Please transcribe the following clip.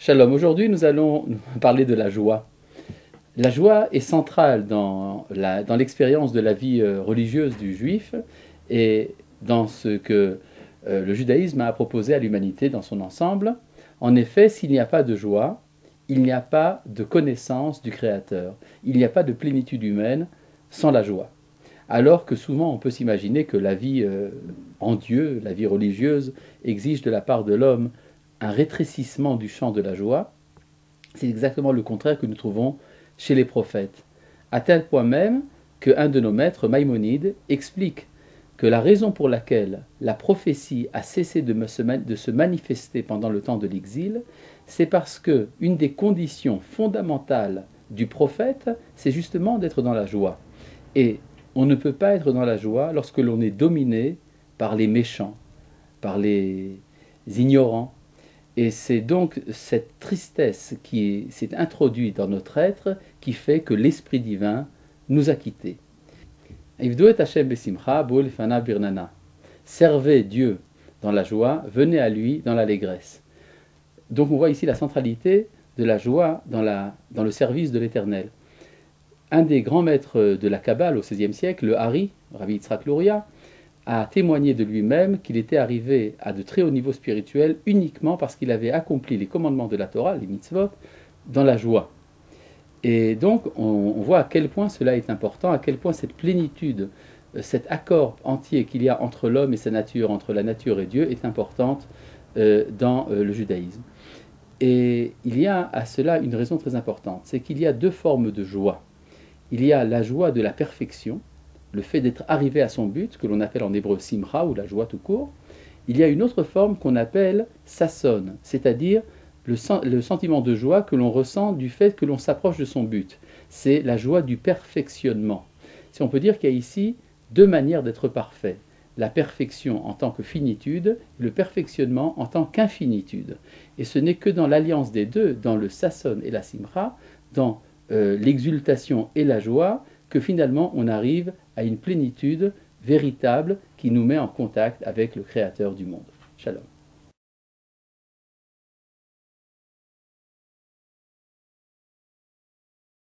Shalom, aujourd'hui nous allons parler de la joie. La joie est centrale dans l'expérience de la vie religieuse du juif et dans ce que le judaïsme a proposé à l'humanité dans son ensemble. En effet, s'il n'y a pas de joie, il n'y a pas de connaissance du Créateur. Il n'y a pas de plénitude humaine sans la joie. Alors que souvent on peut s'imaginer que la vie en Dieu, la vie religieuse, exige de la part de l'homme un rétrécissement du champ de la joie, c'est exactement le contraire que nous trouvons chez les prophètes. À tel point même qu'un de nos maîtres, Maïmonide, explique que la raison pour laquelle la prophétie a cessé de se manifester pendant le temps de l'exil, c'est parce que une des conditions fondamentales du prophète, c'est justement d'être dans la joie. Et on ne peut pas être dans la joie lorsque l'on est dominé par les méchants, par les ignorants. Et c'est donc cette tristesse qui s'est introduite dans notre être qui fait que l'Esprit divin nous a quittés. Servez Dieu dans la joie, venez à lui dans l'allégresse. Donc on voit ici la centralité de la joie dans le service de l'Éternel. Un des grands maîtres de la Kabbale au XVIe siècle, le Hari, Rabbi Yitzhak Luria, a témoigné de lui-même qu'il était arrivé à de très hauts niveaux spirituels uniquement parce qu'il avait accompli les commandements de la Torah, les mitzvot, dans la joie. Et donc on voit à quel point cela est important, à quel point cette plénitude, cet accord entier qu'il y a entre l'homme et sa nature, entre la nature et Dieu, est importante dans le judaïsme. Et il y a à cela une raison très importante, c'est qu'il y a deux formes de joie. Il y a la joie de la perfection, le fait d'être arrivé à son but, que l'on appelle en hébreu simcha, ou la joie tout court. Il y a une autre forme qu'on appelle sasson, c'est-à-dire le sentiment de joie que l'on ressent du fait que l'on s'approche de son but. C'est la joie du perfectionnement. Si on peut dire qu'il y a ici deux manières d'être parfait. La perfection en tant que finitude, et le perfectionnement en tant qu'infinitude. Et ce n'est que dans l'alliance des deux, dans le sasson et la simcha, dans l'exultation et la joie, que finalement on arrive à une plénitude véritable qui nous met en contact avec le Créateur du monde. Shalom.